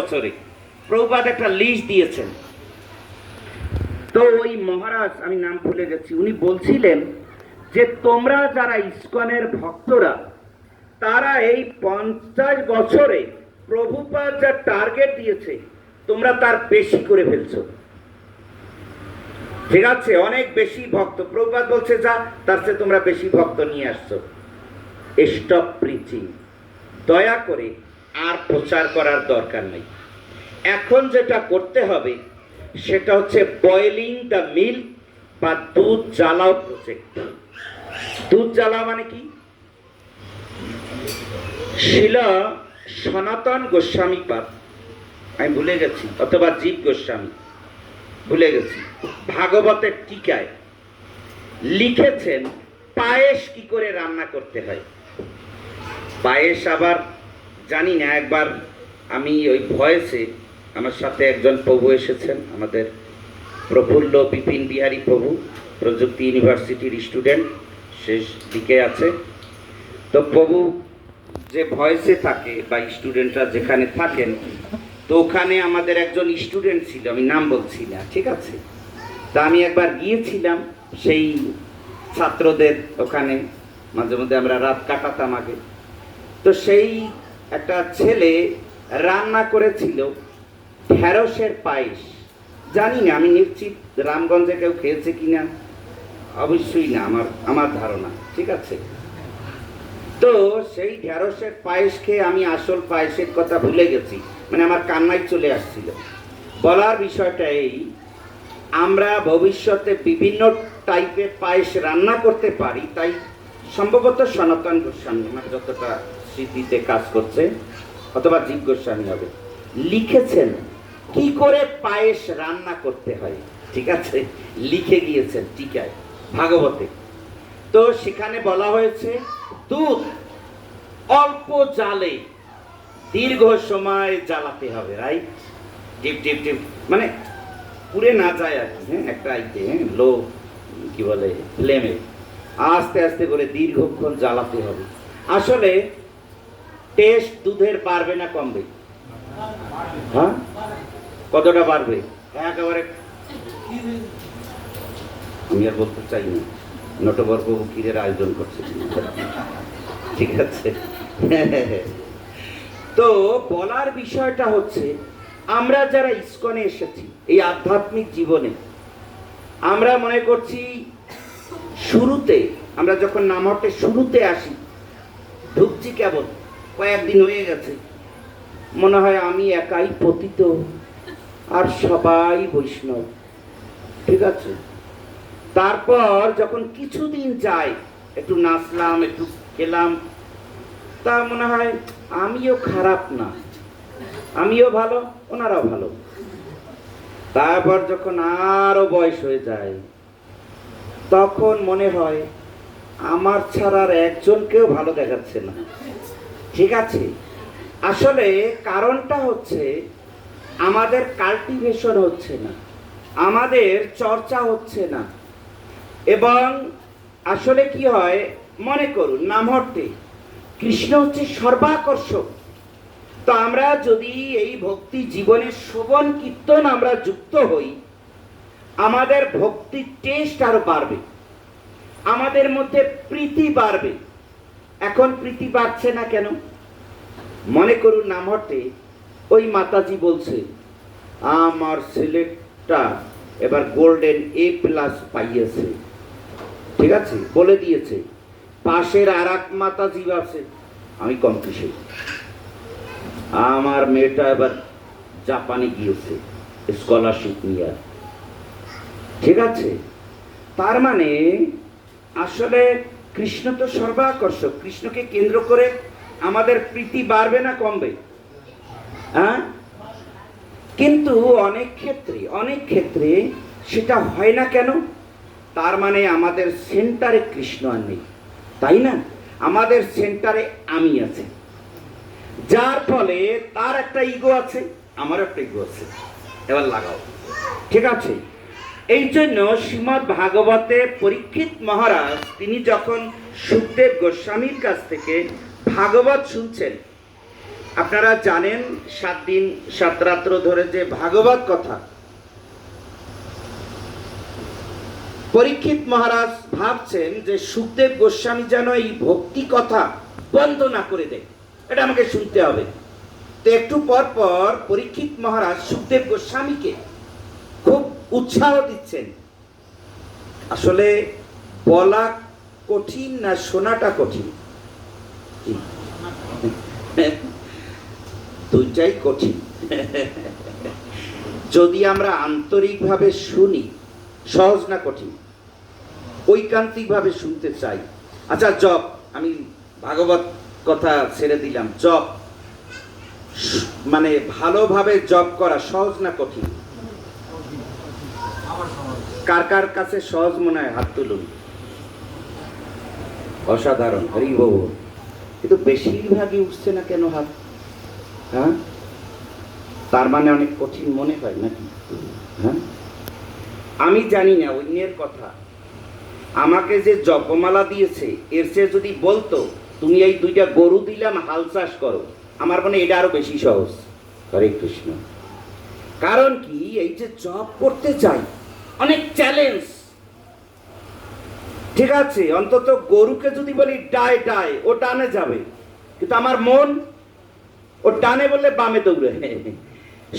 বছরে প্রভুপাদ একটা লিস্ট দিয়েছেন। তো ওই মহারাজ, আমি নাম ভুলে গেছি, উনি বলছিলেন যে তোমরা যারা ইসকনের ভক্তরা তারা এই 50 বছরে প্রভুপাদ যা টার্গেট দিয়েছে তোমরা তার বেশি করে ফেলছো। ঠিক আছে, অনেক বেশি ভক্ত প্রভুপাদ বলছে যা তার চেয়ে তোমরা বেশি ভক্ত নিয়ে আসছো। স্টপ প্রিচিং, দয়া করে আর প্রচার করার দরকার নেই। এখন যেটা করতে হবে সেটা হচ্ছে বয়েলিং দ্য মিল্ক বা দুধ জ্বালাও প্রজেক্ট। দুধ জ্বালাও মানে কি? শিলা সনাতন গোস্বামী পাদ, আমি ভুলে গেছি, অথবা জীব গোস্বামী, ভুলে গেছি, ভাগবতের টিকায় লিখেছেন পায়েস কি করে রান্না করতে হয়। পায়েস আবার জানি না, একবার আমি ওই ভয়েসে আমার সাথে একজন প্রভু এসেছেন, আমাদের প্রফুল্ল বিপিন বিহারী প্রভু, প্রযুক্তি ইউনিভার্সিটির স্টুডেন্ট, শেষ দিকে আছে। তো প্রভু যে ভয়েসে থাকে বা স্টুডেন্টরা যেখানে থাকেন, তো ওখানে আমাদের একজন স্টুডেন্ট ছিল, আমি নাম বলছি না, ঠিক আছে। তা আমি একবার গিয়েছিলাম সেই ছাত্রদের ওখানে, মাঝে মধ্যে আমরা রাত কাটাতাম আগে। তো সেই একটা ছেলে রান্না করেছিল ঢেঁড়সের পায়েস। জানি না, আমি নিশ্চিত রামগঞ্জে কেউ খেয়েছে কিনা, অবশ্যই না, আমার ধারণা, ঠিক আছে। তো সেই ঢেঁড়সের পায়েস খেয়ে আমি আসল পায়েসের কথা ভুলে গেছি, মানে আমার কান্নায় চলে আসছিল। বলার বিষয়টা এই, আমরা ভবিষ্যতে বিভিন্ন টাইপের পায়েস রান্না করতে পারি, তাই সম্ভবত সনাতন গোস্বামী আমার যতটা স্মৃতিতে কাজ করছে, অথবা জীব গোস্বামী হবে, লিখেছেন কি করে পায়েস রান্না করতে হয়, ঠিক আছে, লিখে গিয়েছেন টিকায় ভাগবতে। তো সেখানে বলা হয়েছে দুধ অল্প জালে দীর্ঘ সময় জ্বালাতে হবে, রাইট? টিপ টিপ টিপ মানে পুড়ে না যায় আর কি, হ্যাঁ, একটা আইতে, লো কি বলে ফ্লেমে আস্তে আস্তে করে দীর্ঘক্ষণ জ্বালাতে হবে। আসলে টেস্ট দুধের বাড়বে না কমবে? হ্যাঁ, কতটা বাড়বে? একেবারে আমি আর বলতে চাই না, নটবর প্রভু ক্ষীরের আয়োজন করছে, ঠিক আছে। তো বলার বিষয়টা হচ্ছে, আমরা যারা ইসকনে এসেছি এই আধ্যাত্মিক জীবনে, আমরা মনে করছি শুরুতে, আমরা যখন নামহট্টের শুরুতে আসি, ঢুকছি কেবল কয়েকদিন হয়ে গেছে, মনে হয় আমি একাই পতিত আর সবাই বৈষ্ণব, ঠিক আছে। তারপর যখন কিছুদিন যায়, একটু নাচলাম, একটু খেলাম, তা মনে হয় আমিও খারাপ না, আমিও ভালো, ওনারাও ভালো। তারপর যখন আরো বয়স হয়ে যায়, তখন মনে হয় আমার ছাড়া আর একজনকেও ভালো দেখাচ্ছে না, ঠিক আছে। আসলে কারণটা হচ্ছে আমাদের কাল্টিভেশন হচ্ছে না, আমাদের চর্চা হচ্ছে না। এবং আসলে কি হয়, মনে করুন নামহট্টে কৃষ্ণ হচ্ছে সর্বাকর্ষক। তো আমরা যদি এই ভক্তি জীবনের শোভন কীর্তন আমরা যুক্ত হই, আমাদের ভক্তির টেস্ট আরো বাড়বে, আমাদের মধ্যে প্রীতি বাড়বে। এখন প্রীতি বাড়ছে না কেন? মনে করুন নামহট্টে ওই মাতাজি বলছে আমার ছেলেটা এবার গোল্ডেন A+ পাইয়েছে, ঠিক আছে, বলে দিয়েছে। পাশের আর এক মাতাজি আছে, আমি কম কিসে, আমার মেয়েটা এবার জাপানে গিয়েছে স্কলারশিপ নিয়ে, ঠিক আছে। তার মানে আসলে কৃষ্ণ তো সর্বাকর্ষক, কৃষ্ণকে কেন্দ্র করে আমাদের প্রীতি বাড়বে না কমবে? হ্যাঁ, কিন্তু অনেক ক্ষেত্রে সেটা হয় না কেন? তার মানে আমাদের সেন্টারে কৃষ্ণ আর নেই, তাই না? আমাদের সেন্টারে আমি আছে, যার ফলে তার একটা ইগো আছে, আমার একটা ইগো আছে, এবার লাগাও, ঠিক আছে। এই জন্য শ্রীমদ্ ভাগবতে পরীক্ষিত মহারাজ তিনি যখন সুখদেব গোস্বামীর কাছ থেকে ভাগবত শুনছেন, আপনারা জানেন 7 দিন 7 রাত্র ধরে যে ভাগবত কথা, পরীক্ষিত মহারাজ ভাবছেন যে সুখদেব গোস্বামী যেন এই ভক্তি কথা বন্ধ না করে দেয়, এটা আমাকে শুনতে হবে। তো একটু পর পর পরীক্ষিত মহারাজ সুখদেব গোস্বামীকে খুব উৎসাহ দিচ্ছেন। আসলে বলা কঠিন না শোনাটা কঠিন? দুইটাই কঠিন। যদি আমরা আন্তরিকভাবে শুনি, সহজ না কঠিন? ঐকান্তিকভাবে শুনতে চাই। আচ্ছা, জপ, আমি ভাগবত কথা ছেড়ে দিলাম, জপ মানে ভালোভাবে জপ করা সহজ না কঠিন? কার কার কাছে সহজ মনে হয় হাত তুলুন। অসাধারণ, হরি বাবু। কিন্তু বেশিরভাগই উঠছে না কেন হাত? হ্যাঁ, তার মানে অনেক কঠিন মনে হয় নাকি? হ্যাঁ, আমি জানি না অন্যের কথা। আমাকে যে জপমালা দিয়েছে, এর চেয়ে যদি বলতো তুমি এই 2টা গরু দিলাম, হাল চাষ করো, আমার মনে এটা আরো বেশি সহজ। হরে কৃষ্ণ। কারণ কি, এই যে জপ করতে চাই, অনেক চ্যালেঞ্জ। ঠিক আছে, অন্তত গরুকে যদি বলি ডায় ডায়, ও ডানে যাবে, কিন্তু আমার মন ও ডানে বললে বামে দৌড়ে।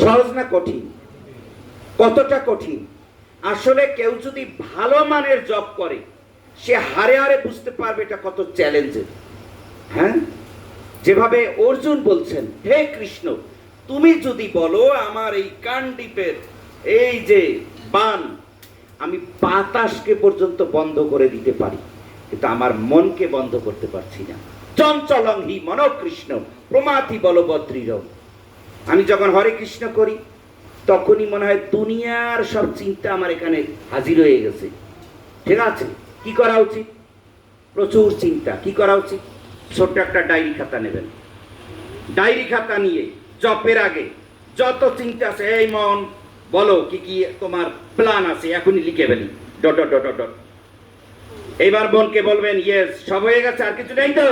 সহজ না কঠিন? কতটা কঠিন! আসলে কেউ যদি ভালো মানের জব করে, সে হারে হারে বুঝতে পারবে এটা কত চ্যালেঞ্জের। হ্যাঁ, যেভাবে অর্জুন বলছেন, হে কৃষ্ণ, তুমি যদি বলো আমার এই কাণ্ডীপের এই যে বান, আমি বাতাসকে পর্যন্ত বন্ধ করে দিতে পারি, কিন্তু আমার মনকে বন্ধ করতে পারছি না। চঞ্চলং হি মন কৃষ্ণ প্রমাথি বলবদ্রীর। আমি যখন হরে কৃষ্ণ করি, তখনই মনে হয় দুনিয়ার সব চিন্তা আমার এখানে হাজির হয়ে গেছে। ঠিক আছে, কি করা উচিত? প্রচুর চিন্তা। কি করা উচিত? ছোট্ট একটা ডায়েরি খাতা নেবেন। ডায়েরি খাতা নিয়ে জপের আগে যত চিন্তা আছে, এই মন বলো কি কি তোমার প্ল্যান আছে, এখনই লিখে ফেলি, ডট ডট ডট ডট। এইবার মনকে বলবেন, ইয়েস, সব হয়ে গেছে, আর কিছু নেই তো,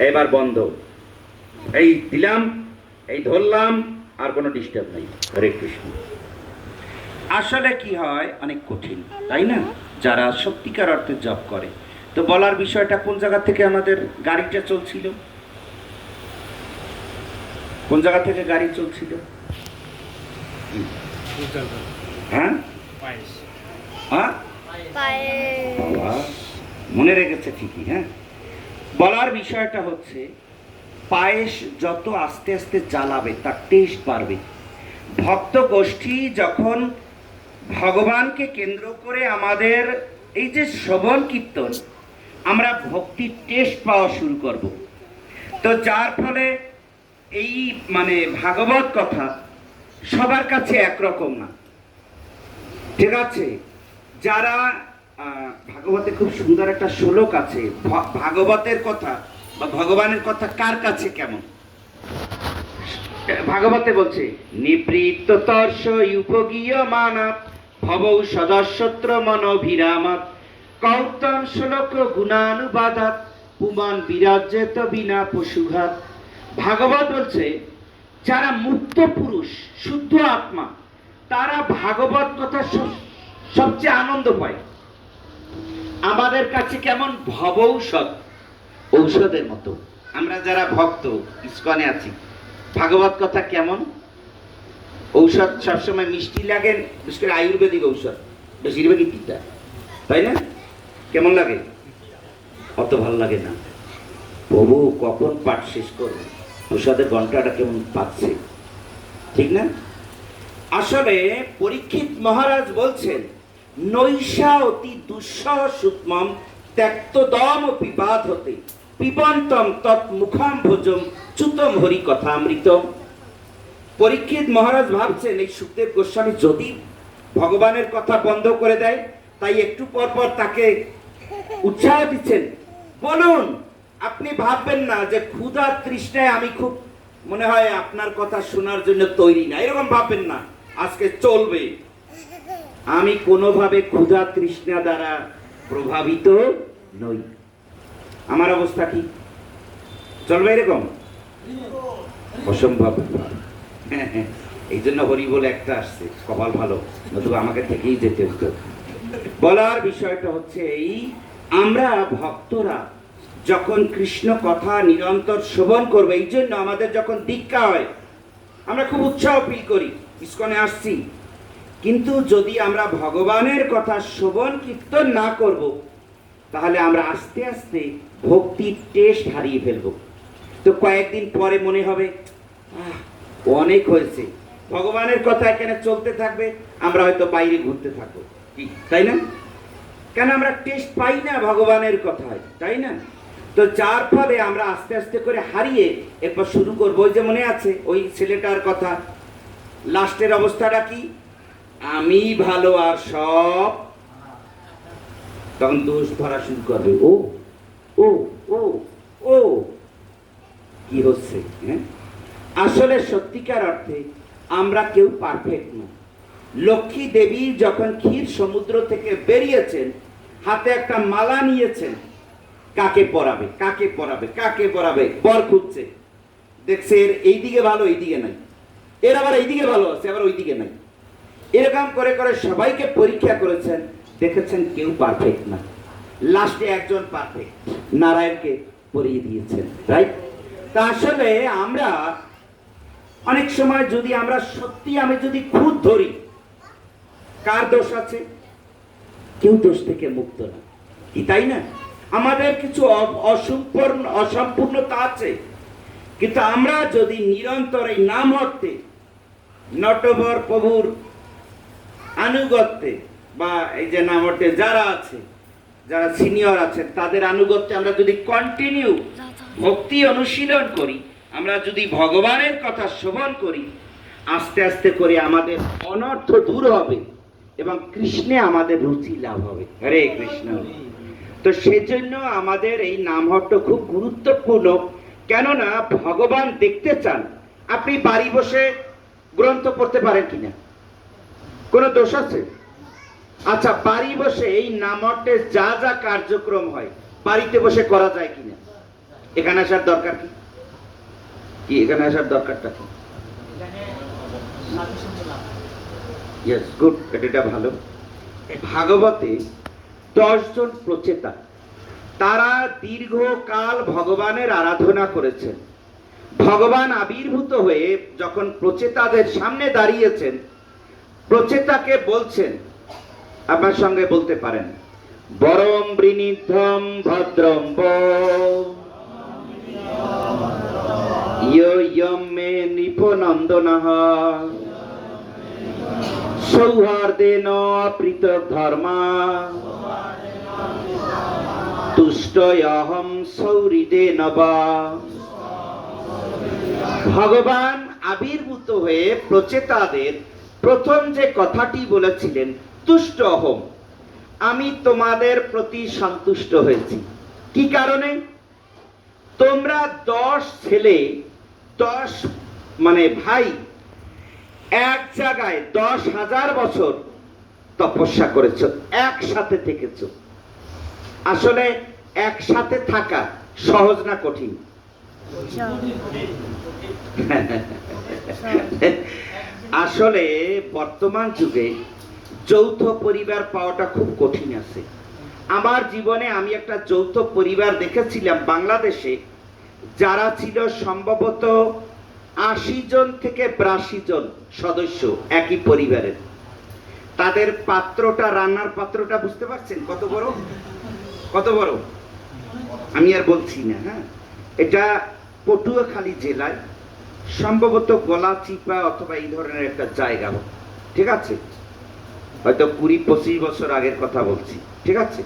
এবার বন্ধ, এই দিলাম, এই ধরলাম, আর কোনো ডিস্টার্ব নাই। হরে কৃষ্ণ। আসলে কি হয়, অনেক কঠিন, তাই না? যারা সত্যিকার অর্থে জপ করে। তো বলার বিষয়টা কোন জায়গা থেকে আমাদের গাড়িটা চলছিল? কোন জায়গা থেকে গাড়ি চলছিল? হ্যাঁ, হ্যাঁ, বাবা মনে রেখেছে ঠিকই। হ্যাঁ, বলার বিষয়টা হচ্ছে, পায়েস যত আস্তে আস্তে জ্বালাবে তার টেস্ট বাড়বে। ভক্ত গোষ্ঠী যখন ভগবানকে কেন্দ্র করে আমাদের এই যে শ্রবণ কীর্তন, আমরা ভক্তির টেস্ট পাওয়া শুরু করব। তো যার ফলে এই মানে ভাগবত কথা সবার কাছে একরকম না। ঠিক আছে, যারা ভাগবতে খুব সুন্দর একটা শ্লোক আছে, ভাগবতের কথা বা ভগবানের কথা কার কাছে কেমন? ভাগবতে বলছে, নিবৃত্ত তর্ষ উপগীয় মানব ভবৌ সদস্যত্র মনোভিরামত কৌতম শ্লোক গুণানুবাদাত পুমান বিরাজ্যেত বিনা পশুঘাত। ভাগবত বলছে, যারা মুক্ত পুরুষ, শুদ্ধ আত্মা, তারা ভাগবত কথা সবচেয়ে আনন্দ পায়। আমাদের কাছে কেমন? ভবৌষধ, ঔষধের মতো। আমরা যারা ভক্ত ইস্কনে আছি, ভাগবত কথা কেমন? ঔষধ। সবসময় মিষ্টি লাগে, বিশেষ করে আয়ুর্বেদিক ঔষধ বেশিরভাগই তিতা, তাই না? কেমন লাগে? অত ভালো লাগে না। প্রভু কখন পাঠ শেষ করবে, ঔষধের ঘন্টাটা কেমন পাচ্ছে, ঠিক না? আসলে পরীক্ষিত মহারাজ বলছেন, নৈষা অতি দুঃসহ সূক্ষ্মম ত্যক্ত দম পিবাদ হতে পিবন্তম তৎ মুখাম ভোজম চ্যুতম হরি কথামৃতম। পরীক্ষিত মহারাজ ভাবছেন, এই সুখদেব গোস্বামী যদি ভগবানের কথা বন্ধ করে দেয়, তাই একটু পর পর তাকে উৎসাহ দিচ্ছেন, বলুন। আপনি ভাববেন না যে ক্ষুধা তৃষ্ণায় আমি খুব মনে হয় আপনার কথা শোনার জন্য তৈরি না, এরকম ভাববেন না। আজকে চলবে, আমি কোনোভাবে ক্ষুধা তৃষ্ণা দ্বারা প্রভাবিত নই। আমার অবস্থা কি? চলবে এরকম? অসম্ভব ব্যাপার। এই জন্য হরি বলে একটা আসছে, কপাল ভালো, নতুবা আমাকে থেকেই যেতে হতো। বলার বিষয়টা হচ্ছে এই, আমরা ভক্তরা যখন কৃষ্ণ কথা নিরন্তর শ্রবণ করবো, এই জন্য আমাদের যখন দীক্ষা হয় আমরা খুব উৎসাহ ফিল করি, ইস্কনে আসছি। কিন্তু যদি আমরা ভগবানের কথা শ্রবণ কীর্তন না করব, তাহলে আমরা আস্তে আস্তে ভক্তির টেস্ট হারিয়ে ফেলবো। তো কয়েকদিন পরে মনে হবে অনেক হয়েছে, ভগবানের কথা এখানে চলতে থাকবে, আমরা হয়তো বাইরে ঘুরতে থাকবো, কি তাই না? কেন আমরা টেস্ট পাই না ভগবানের কথায়, তাই না? তো যার ফলে আমরা আস্তে আস্তে করে হারিয়ে এরপর শুরু করবো। ওই যে মনে আছে ওই ছেলেটার কথা, লাস্টের অবস্থাটা কি? আমি ভালো আর সব, তখন দোষ ধরা শুরু করবে। ও ও ও ও কি হচ্ছে? হ্যাঁ, আসলে সত্যিকার অর্থে আমরা কেউ পারফেক্ট না। লক্ষ্মী দেবী যখন ক্ষীর সমুদ্র থেকে বেরিয়েছেন, হাতে একটা মালা নিয়েছেন, কাকে পরাবে কাকে পরাবে কাকে পরাবে, বর খুঁজছে, দেখছে এর এইদিকে ভালো এইদিকে নাই, এর আবার এইদিকে ভালো আছে আবার ওইদিকে নাই, এরকম করে করে সবাইকে পরীক্ষা করেছেন, দেখেছেন কেউ পারফেক্ট না। লাস্টে একজন পারফেক্ট, নারায়ণকে পরিয়ে দিয়েছেন, রাইট? তা আসলে আমরা অনেক সময় যদি আমরা সত্যি, আমি যদি খুদ ধরি, কার দোষ আছে? কেউ দোষ থেকে মুক্ত না, কি তাই না? আমাদের কিছু অসম্পূর্ণতা আছে, কিন্তু আমরা যদি নিরন্তর এই নাম অর্থে, নটবর প্রভুর আনুগত্যে, বা এই যে নাম অর্থে যারা আছে, যারা সিনিয়র আছেন, তাদের আনুগত্যে আমরা যদি কন্টিনিউ ভক্তি অনুশীলন করি, আমরা যদি ভগবানের কথা শ্রবণ করি, আস্তে আস্তে করে আমাদের অনর্থ দূর হবে এবং কৃষ্ণে আমাদের রুচি লাভ হবে। হরে কৃষ্ণ। তো সেজন্য আমাদের এই নামহট্ট খুব গুরুত্বপূর্ণ, কেননা ভগবান দেখতে চান আপনি বাড়ি বসে গ্রন্থ পড়তে পারেন কিনা, কোনো দোষ আছে? আচ্ছা, বাড়ি বসে এই নামহট্টে যা যা কার্যক্রম হয় বাড়িতে বসে করা যায় কিনা? এখানে আসার দরকার কি? কি এখানে আসার দরকারটা কি? ইয়েস, গুড, এটা ভালো। ভাগবতে 10 জন প্রচেতা, তারা দীর্ঘকাল ভগবানের আরাধনা করেছেন। ভগবান আবির্ভূত হয়ে যখন প্রচেতাদের সামনে দাঁড়িয়েছেন, প্রচেতাকে বলছেন, আপনার সঙ্গে বলতে পারেন, বরম বৃণীদ্ধম ভদ্রম ইয়ম মে নৃপনন্দনঃ সৌহার্দেন পৃথক ধর্মা তুষ্টয়হম সৌহৃদেন বা। ভগবান আবির্ভূত হয়ে প্রচেতাদের প্রথম যে কথাটি বলেছিলেন, তুষ্ট অহম, আমি তোমাদের প্রতি সন্তুষ্ট হয়েছি। কি কারণে? তোমরা 10 ছেলে, 10 মানে ভাই, এক জায়গায় 10,000 বছর তপস্যা করেছ, একসাথে থেকেছ। আসলে একসাথে থাকা সহজ না কঠিন? আসলে বর্তমান যুগে যৌথ পরিবার পাওয়াটা খুব কঠিন আছে। আমার জীবনে আমি একটা যৌথ পরিবার দেখেছিলাম বাংলাদেশে, যারা ছিল সম্ভবত 80 জন থেকে 82 জন সদস্য একই পরিবারের। তাদের পাত্রটা, রান্নার পাত্রটা বুঝতে পারছেন কত বড়? কত বড় আমি আর বলছি না। হ্যাঁ, এটা পটুয়াখালী জেলায়, সম্ভবত গলাচিপা অথবা এই ধরনের একটা জায়গা, ঠিক আছে? হয়তো 20-25 বছর আগের কথা বলছি, ঠিক আছে?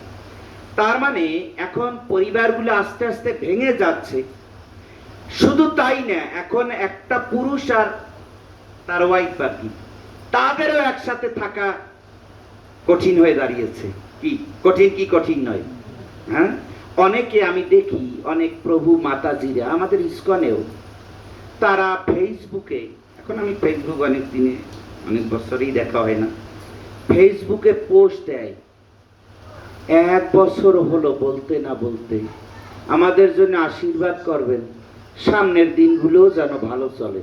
তার মানে এখন পরিবারগুলো আস্তে আস্তে ভেঙে যাচ্ছে। শুধু তাই না, এখন একটা পুরুষ আর তার ওয়াইফ বাকি, তাদেরও একসাথে থাকা কঠিন হয়ে দাঁড়িয়েছে। কি কঠিন, কি কঠিন নয়? হ্যাঁ, অনেকে আমি দেখি, অনেক প্রভু মাতাজিরা আমাদের ইস্কনেও, তারা ফেসবুকে, এখন আমি ফেসবুক অনেক দিনে, অনেক বছরই দেখা হয় না, ফেসবুকে পোস্ট দেয়, 1 বছর হলো বলতে না বলতে, আমাদের জন্য আশীর্বাদ করবেন, সামনের দিনগুলো যেন ভালো চলে।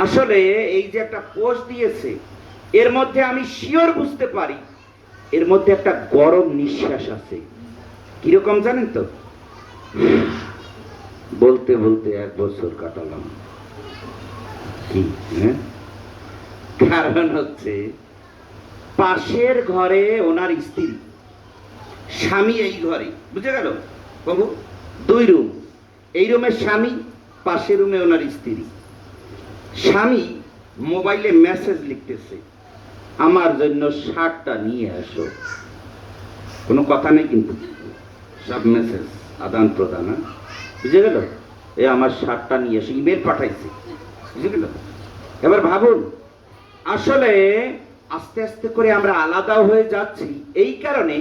আসলে এই যে একটা পোস্ট দিয়েছে, এর মধ্যে আমি শিওর বুঝতে পারি এর মধ্যে একটা গরম নিঃশ্বাস আছে। কিরকম জানেন তো? বলতে বলতে 1 বছর কাটালাম। কি হ্যাঁ? কারণ হচ্ছে পাশের ঘরে ওনার স্ত্রী, স্বামী এই ঘরে, বুঝে গেল বাবু? 2 রুম, এই রুমের স্বামী, পাশের রুমে ওনার স্ত্রী। স্বামী মোবাইলে মেসেজ লিখতেছে, আমার জন্য শার্টটা নিয়ে আসো। কোনো কথা নেই কিন্তু, সব মেসেজ আদান প্রদান। বুঝে গেল? এ আমার শার্টটা নিয়ে এসে ইমেল পাঠাইছে। বুঝে গেল? এবার ভাবুন, আসলে আস্তে আস্তে করে আমরা আলাদা হয়ে যাচ্ছি। এই কারণে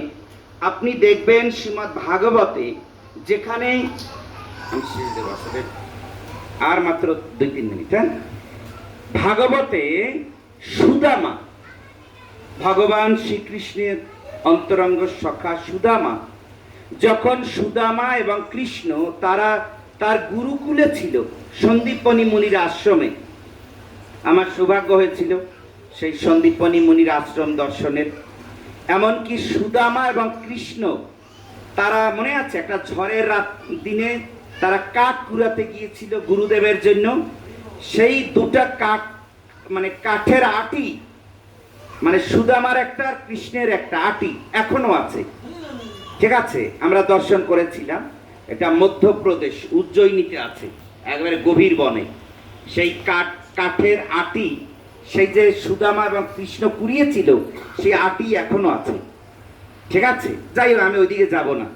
আপনি দেখবেন শ্রীমদ্ ভাগবতে, যেখানে আর মাত্র 2-3 মিনিট, হ্যাঁ, ভাগবতে সুদামা, ভগবান শ্রীকৃষ্ণের অন্তরঙ্গ সখা সুদামা, যখন সুদামা এবং কৃষ্ণ তারা তার গুরুকুলে ছিল, সন্দীপনী মুনির আশ্রমে। আমার সৌভাগ্য হয়েছিল সেই সন্দীপনী মুনির আশ্রম দর্শনের। এমনকি সুদামা এবং কৃষ্ণ তারা, মনে আছে, একটা ঝড়ের রাত দিনে তারা কাঠ কুড়াতে গিয়েছিল গুরুদেবের জন্য। সেই 2টা কাঠ, মানে কাঠের আটি, মানে সুদামার একটা, কৃষ্ণের একটা আটি এখনো আছে। ঠিক আছে, আমরা দর্শন করেছিলাম। এটা মধ্যপ্রদেশ উজ্জয়িনীতে আছে, একেবারে গভীর বনে। সেই কাঠের আটি, সেই যে সুদামা এবং কৃষ্ণ কুড়িয়েছিল, সেই আটি এখনো আছে। ঠিক আছে, যাই হোক, আমি ওইদিকে যাব না।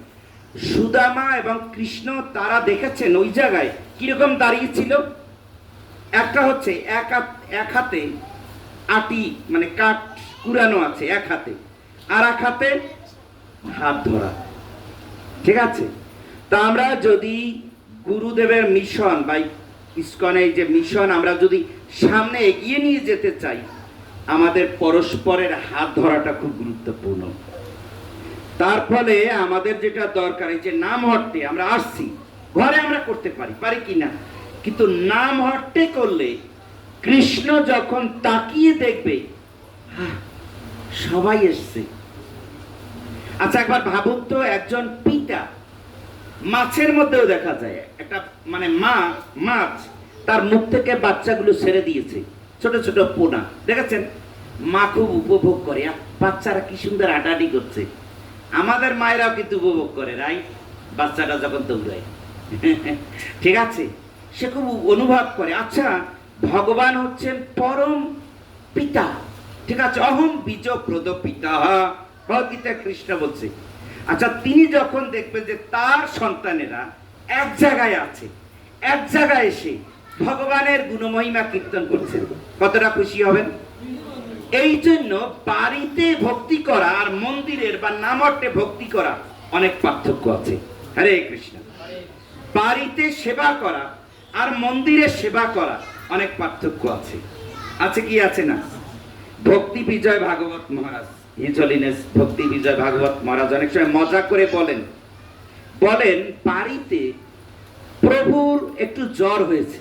সুদামা এবং কৃষ্ণ তারা দেখেছেন ওই জায়গায় কিরকম দাঁড়িয়েছিল। একটা হচ্ছে এক হাতে আটি, মানে কাঠ কুড়ানো আছে এক হাতে, আর এক হাতে হাত ধরা। ঠিক আছে, তা আমরা যদি গুরুদেবের মিশন বা ইসকনের যে মিশন, আমরা যদি সামনে এগিয়ে নিয়ে যেতে চাই, আমাদের পরস্পরের হাত ধরাটা খুব গুরুত্বপূর্ণ। তার ফলে আমাদের যেটা দরকার, এই যে নাম হট্টে আমরা আসছি, ঘরে আমরা করতে পারি কি না, কিন্তু নাম হট্টে করলে কৃষ্ণ যখন তাকিয়ে দেখবে সবাই এসছে। আচ্ছা, একবার ভাবুন তো, একজন পিতা, মাছের মধ্যেও দেখা যায় একটা, মানে মাছ তার মুখ থেকে বাচ্চাগুলো ছেড়ে দিয়েছে, ছোট ছোট পোনা, দেখেছেন? মা খুব উপভোগ করে, বাচ্চারা কি সুন্দর আটাআটি করছে। আমাদের মায়েরাও কিন্তু উপভোগ করে, রাইট? বাচ্চাটা যখন দৌড়ায়, ঠিক আছে, সে খুব অনুভব করে। আচ্ছা, ভগবান হচ্ছেন পরম পিতা, ঠিক আছে, অহম বীজ প্রদ পিতা, ভগবদ্গীতা কৃষ্ণ বলছে। আচ্ছা, তিনি যখন দেখবেন যে তার সন্তানেরা এক জায়গায় আছে, এক জায়গায় এসে ভগবানের গুণমহিমা কীর্তন করছেন, কতটা খুশি হবেন? এই জন্য বাড়িতে ভক্তি করা আর মন্দিরের বা নামটে ভক্তি করা অনেক পার্থক্য আছে। হরে কৃষ্ণ। বাড়িতে সেবা করা আর মন্দিরে সেবা করা অনেক পার্থক্য আছে। আছে কি আছে না? ভক্তি বিজয় ভাগবত মহারাজ, হিজলিনেস ভক্তি বিজয় ভাগবত মহারাজ অনেক সময় মজা করে বলেন বাড়িতে প্রভুর একটু জ্বর হয়েছে,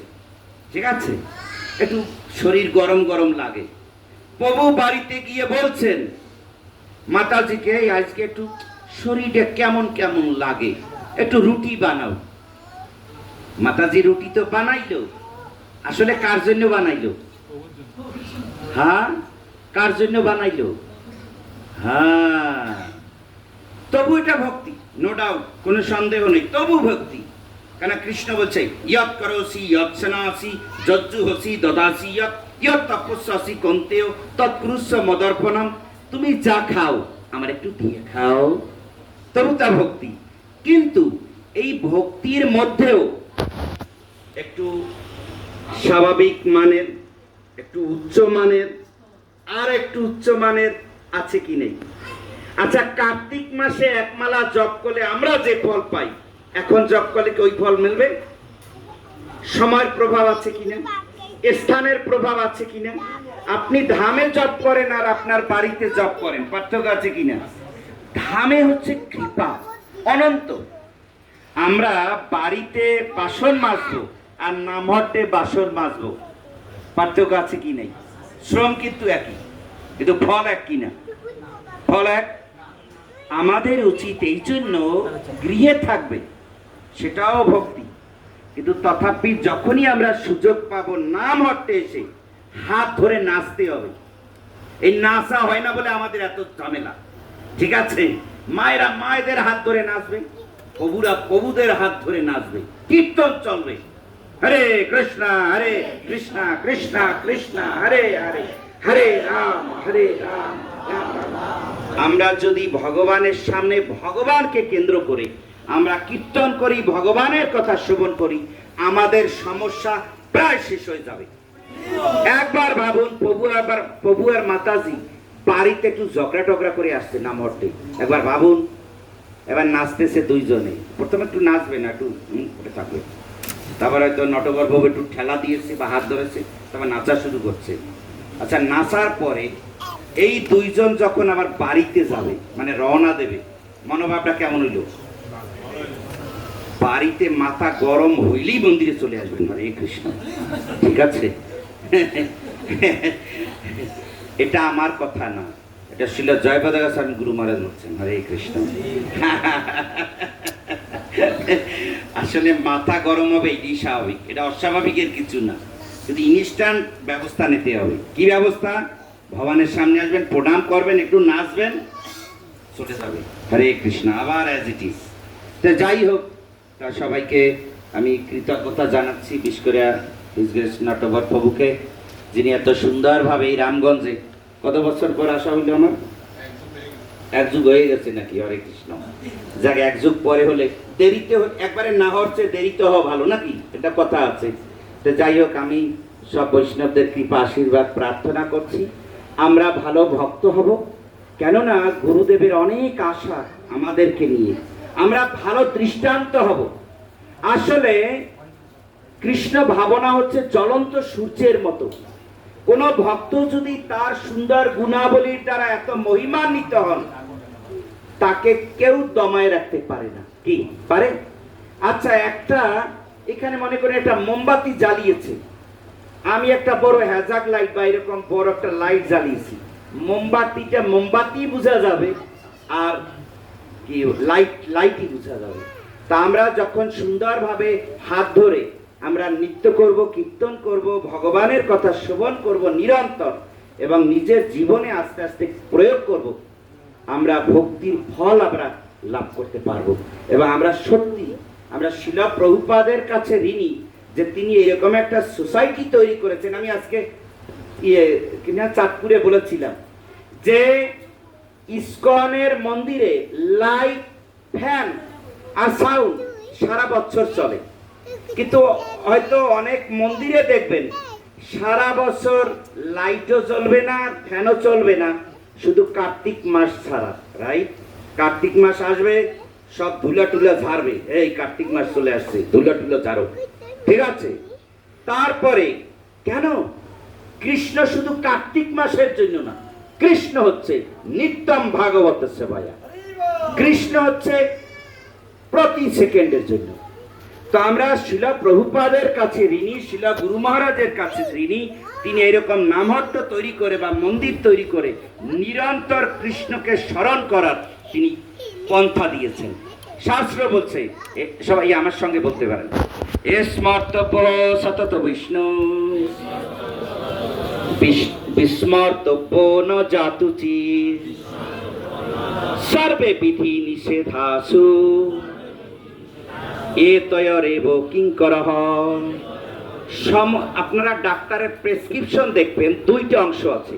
ঠিক আছে, একটু শরীর গরম গরম লাগে। প্রভু বাড়িতে গিয়ে বলছেন মাতাজিকে, আজকে একটু শরীরটা কেমন কেমন লাগে, একটু রুটি বানাও। মাতাজি রুটি তো বানাইলো, আসলে কার জন্য বানাইলো? হ্যাঁ, কার জন্য বানাইলো? হ্যাঁ, তবু এটা ভক্তি, নো ডাউট, কোনো সন্দেহ নেই, তবু ভক্তি। কেন? কৃষ্ণ বলছে ইয়ৎ করোসি ইয়ৎ সনাসি যজ্জুহসি দদাসি ইয়ৎ ইয়ৎ তপস্যাসি কন্তেয় তৎকুরুস্ব মদর্পণম। তুমি যা খাও আমার একটু দিয়ে খাও, তবু তা ভক্তি। কিন্তু এই ভক্তির মধ্যেও একটু স্বাভাবিক মানের, একটু উচ্চ মানের, আর একটু উচ্চ মানের আছে কি নেই? আচ্ছা, কার্তিক মাসে 1 মালা জপ করলে আমরা যে ফল পাই, এখন জপ করলে কি ওই ফল মিলবে? সময়ের প্রভাব আছে কিনা, স্থানের প্রভাব আছে কিনা? আপনি ধামে জপ করেন আর আপনার বাড়িতে জপ করেন, পার্থক্য আছে কিনা? ধামে হচ্ছে কৃপা অনন্ত। আমরা বাড়িতে বাসন মাজবো, আর নামহট্টে বাসন মাজবো, পার্থক্য আছে কি নেই? শ্রম কিন্তু একই, কিন্তু ফল এক কিনা? ফল এক। আমাদের উচিত এই জন্য গৃহে থাকবে, সেটাও ভক্তি, কিন্তু তথাপি যখনই আমরা সুযোগ পাবো নামহট্টে এসে হাত ধরে নাচতে হবে। এই নাচা হয় না বলে আমাদের এত ঝামেলা, ঠিক আছে? মায়েরা মায়েদের হাত ধরে নাচবে, প্রভুরা প্রভুদের হাত ধরে নাচবে, কীর্তন চলবে, হরে কৃষ্ণ হরে কৃষ্ণ কৃষ্ণ কৃষ্ণ হরে হরে, হরে রাম রাম রাম। আমরা যদি ভগবানের সামনে ভগবানকে কেন্দ্র করে আমরা কীর্তন করি, ভগবানের কথা শ্রবণ করি, আমাদের সমস্যা প্রায় শেষ হয়ে যাবে। একবার ভাবুন, প্রভু আর মাতাজি বাড়িতে একটু ঝগড়া টগড়া করে আসছে নামহট্টে, একবার ভাবুন। এবার নাচতেছে দুইজনে, প্রথমে একটু নাচবে না, একটু থাকবে, তারপর হয়তো নটবর বাবু একটু ঠেলা দিয়েছে বা হাত ধরেছে, তারপর নাচা শুরু করছে। আচ্ছা, নাচার পরে এই দুইজন যখন আবার বাড়িতে যাবে, মানে রওনা দেবে, মনোভাবটা কেমন হইল? বাড়িতে মাথা গরম হইলেই মন্দিরে চলে আসবেন, হরে কৃষ্ণ, ঠিক আছে? এটা আমার কথা না, এটা ছিল জয়পতাকা স্বামী গুরু মহারাজ বলছেন, হরে কৃষ্ণ। আসলে মাথা গরম হবে এটাই স্বাভাবিক, এটা অস্বাভাবিকের কিছু না, কিন্তু ইনস্ট্যান্ট ব্যবস্থা নিতে হবে। কি ব্যবস্থা? ভগবানের সামনে আসবেন, প্রণাম করবেন, একটু নাচবেন, চলে যাবে, হরে কৃষ্ণ, আবার অ্যাজ ইট ইজ। তো যাই হোক, সবাইকে আমি কৃতজ্ঞতা জানাচ্ছি, বিশেষ করে নটবর প্রভুকে, যিনি এত সুন্দরভাবে এই রামগঞ্জে, কত বছর পর আসা হইল আমার? এক যুগ হয়ে গেছে নাকি? হরে কৃষ্ণ। যাক, এক যুগ পরে হলে দেরিতে, একবারে না হচ্ছে দেরিতে হওয়া ভালো নাকি, এটা কথা আছে। তো যাই হোক, আমি সব বৈষ্ণবদের কৃপা আশীর্বাদ প্রার্থনা করছি, আমরা ভালো ভক্ত হব, কেননা গুরুদেবের অনেক আশা আমাদেরকে নিয়ে, আমরা ভালো দৃষ্টান্ত হব। আসলে কৃষ্ণ ভাবনা হচ্ছে জ্বলন্ত সূর্যের মতো, কোন ভক্ত যদি তার সুন্দর গুণাবলীর দ্বারা এত মহিমান্বিত হন, তাকে কেউ দমায় রাখতে পারে না। কি পারে? আচ্ছা, একটা এখানে মনে করেন একটা মোমবাতি জ্বালিয়েছে, আমি একটা বড় হ্যাজাক লাইট বা এরকম বড় একটা লাইট জ্বালিয়েছি, মোমবাতিটা মোমবাতি বোঝা যাবে, আর কি লাইটই বোঝা যাবে। তা আমরা যখন সুন্দরভাবে হাত ধরে আমরা নৃত্য করব, কীর্তন করব, ভগবানের কথা শ্রবণ করব নিরন্তর, এবং নিজের জীবনে আস্তে আস্তে প্রয়োগ করব, আমরা ভক্তির ফল আমরা লাভ করতে পারবো। এবং আমরা সত্যি আমরা শিল প্রভুপাদের কাছে ঋণী যে তিনি এরকম একটা সোসাইটি তৈরি করেছেন। আমি আজকে চাঁদপুরে বলেছিলাম যে ইসকনের মন্দিরে লাইট, ফ্যান আর সাউন্ড সারা বছর চলে, কিন্তু হয়তো অনেক মন্দিরে দেখবেন সারা বছর লাইটও চলবে না, ফ্যানও চলবে না, শুধু কার্তিক মাস ছাড়া, রাইট? কার্তিক মাস আসবে, সব ধুলা টুলা ঝাড়বে, এই কার্তিক মাস চলে আসছে, ধুলা টুলা ঝাড়ো, ঠিক আছে? তারপরে কেন? কৃষ্ণ শুধু কার্তিক মাসের জন্য না, কৃষ্ণ হচ্ছে নিত্যম ভাগবত সেবায়া, কৃষ্ণ হচ্ছে প্রতি সেকেন্ডের জন্য। তো আমরা শিলা প্রভুপাদের কাছে ঋণী, শিলা গুরু মহারাজের কাছে ঋণী, তিনি এরকম নামহট্ট তৈরি করে বা মন্দির তৈরি করে নিরন্তর কৃষ্ণকে স্মরণ করার তিনি পন্থা দিয়েছেন। শাস্ত্র বলছে, সবাই আমার সঙ্গে বলতে পারেন, এ স্মর্তব্য সতত বিষ্ণু, বিস্মর্তব্য ন জাতুচি, সর্বে বিধি নিষেধাসু, এ তয়রেব কিঙ্করঃ। আপনারা ডাক্তারের প্রেসক্রিপশন দেখবেন, দুইটা অংশ আছে,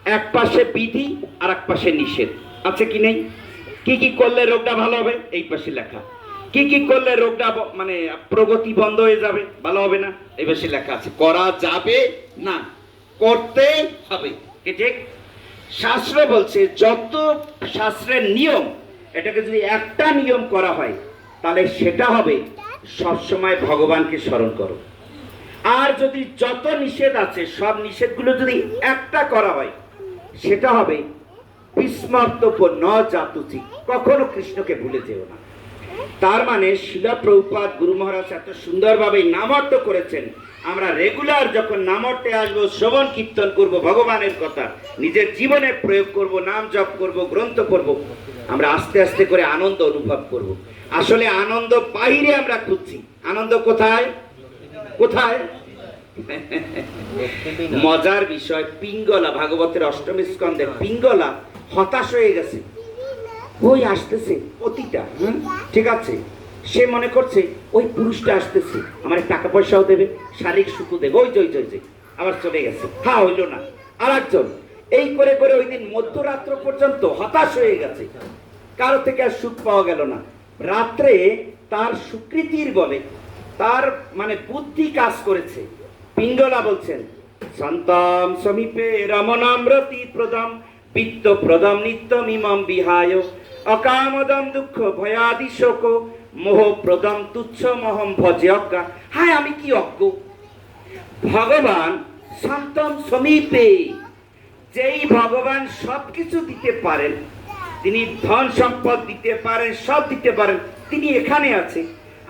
এক পাশে বিধি আর এক পাশে নিষেধ, আছে কি নেই? কি কি করলে রোগটা ভালো হবে, এই পাশে লেখা, কি কি করলে রোগটা মানে প্রগতি বন্ধ হয়ে যাবে, ভালো হবে না, এই পাশে লেখা আছে। করা যাবে না, করতে হবে, ঠিক? শাস্ত্র বলছে যত শাস্ত্রের নিয়ম, এটাকে যদি একটা নিয়ম করা হয় তাহলে সেটা হবে সবসময় ভগবানকে স্মরণ করো। আর যদি যত নিষেধ আছে সব নিষেধগুলো যদি একটা করা হয়, সেটা হবে বিস্মর্তব্য ন জাতুচি, কখনো কৃষ্ণকে ভুলে যেও না। তার মানে শিলা প্রভুপাদ গুরু মহারাজ এত সুন্দরভাবে নামর্থ করেছেন। আমরা রেগুলার যখন নামর্থে আসবো, শ্রবণ কীর্তন করব, ভগবানের কথা নিজের জীবনে প্রয়োগ করব, নাম জপ করব, গ্রন্থ করব, আমরা আস্তে আস্তে করে আনন্দ অনুভব করব। আসলে আনন্দ বাহিরে আমরা খুঁজছি, আনন্দ কোথায় কোথায়? মজার বিষয়, পিঙ্গলা ভাগবতের অষ্টম স্কন্ধে পিঙ্গলা হতাশ হয়ে গেছে। ওই আসতেছে অতিটা, ঠিক আছে, সে মনে করছে ওই পুরুষটা আসতেছে, আমার টাকা পয়সাও দেবে, শারীরিক সুখও দেবে, ওই জয় জয় জয়, আবার চলে গেছে, হ্যাঁ হইল না, আর একজন, এই করে করে ওই দিন মধ্যরাত্র পর্যন্ত হতাশ হয়ে গেছে, কারো থেকে আর সুখ পাওয়া গেল না। রাত্রে তার স্বীকৃতির বলে তার মানে বুদ্ধি কাজ করেছে। পিঙ্গলা বলছেন, সন্তাম সমীপে রমনাম্রতি প্রদম বিত্ত প্রদম নিত্যম ইমাম বিহায় অকামদম দুঃখ ভয়াদি শোক মোহ প্রদম তুচ্ছ মহম ভজে অজ্ঞা। হ্যাঁ, আমি কি অজ্ঞ? ভগবান সন্তম সমীপে, যেই ভগবান সবকিছু দিতে পারেন, তিনি ধন সম্পদ দিতে পারেন, সব দিতে পারেন, তিনি এখানে আছে,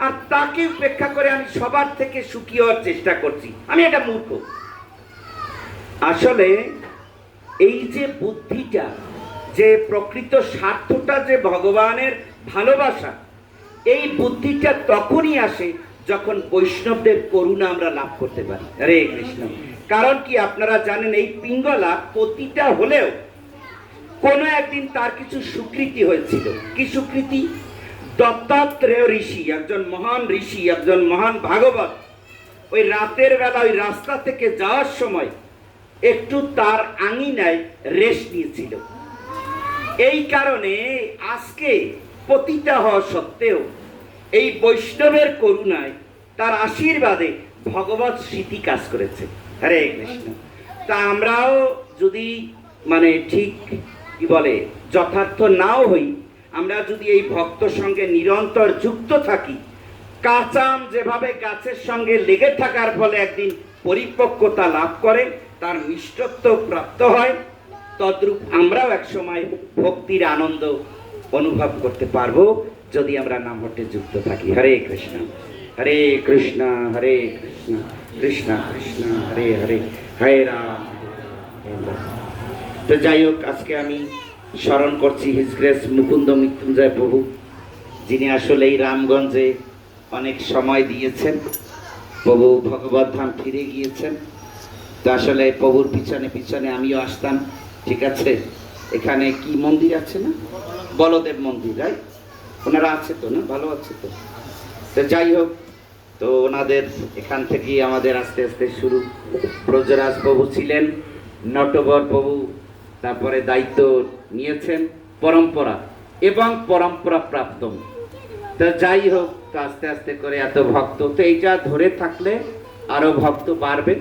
আর তাকে উপেক্ষা করে আমি সবার থেকে সুখী হওয়ার চেষ্টা করছি, আমি এটা মূর্খ। আসলে এই যে বুদ্ধিটা, যে প্রকৃত স্বার্থটা যে ভগবানের ভালোবাসা, এই বুদ্ধিটা তখনই আসে যখন বৈষ্ণবদের করুণা আমরা লাভ করতে পারি। হরে কৃষ্ণ। কারণ কি আপনারা জানেন, এই পিঙ্গলা পতিতা হলেও কোনো একদিন তার কিছু স্বীকৃতি হয়েছিল। কি স্বীকৃতি? দত্তাত্রেয় ঋষি, একজন মহান ঋষি, একজন মহান ভাগবত, ওই রাতের বেলা ওই রাস্তা থেকে যাওয়ার সময় একটু তার আঙিনায় রেস্ট নিয়েছিল। এই কারণে আজকে পতিতা হওয়া সত্ত্বেও এই বৈষ্ণবের করুণায়, তার আশীর্বাদে ভগবত স্মৃতি কাজ করেছে। হরে কৃষ্ণ। তা আমরাও যদি মানে ঠিক কি বলে যথার্থ নাও হই, আমরা যদি এই ভক্ত সঙ্গে নিরন্তর যুক্ত থাকি, কাঁচা আম যেভাবে গাছের সঙ্গে লেগে থাকার ফলে একদিন পরিপক্কতা লাভ করে, তার মিষ্টত্ব প্রাপ্ত হয়, তদ্রূপ আমরাও একসময় ভক্তির আনন্দ অনুভব করতে পারবো যদি আমরা নামহট্টে যুক্ত থাকি। হরে কৃষ্ণ, হরে কৃষ্ণ, হরে কৃষ্ণ, কৃষ্ণ কৃষ্ণ, হরে হরে, হরে রাম। তো যাই হোক, আজকে আমি স্মরণ করছি হিজ গ্রেস মুকুন্দ মৃত্যুঞ্জয় প্রভু, যিনি আসলে এই রামগঞ্জে অনেক সময় দিয়েছেন। প্রভু ভগবত ধাম ফিরে গিয়েছেন, তো আসলে প্রভুর পিছনে পিছনে আমিও আসতাম। ঠিক আছে, এখানে কি মন্দির আছে না, বলদেব মন্দির, রাইট? ওনারা আছে তো না, ভালো আছে তো? তো যাই হোক, তো ওনাদের এখান থেকেই আমাদের আস্তে আস্তে শুরু। ব্রজরাজ প্রভু ছিলেন, নটবর প্রভু তারপরে দায়িত্ব নিয়েছেন, পরম্পরা এবং পরম্পরা প্রাপ্ত। তো যাই হোক, তো আস্তে আস্তে করে এত ভক্ত, তো এইটা ধরে থাকলে আরো ভক্ত বাড়বে।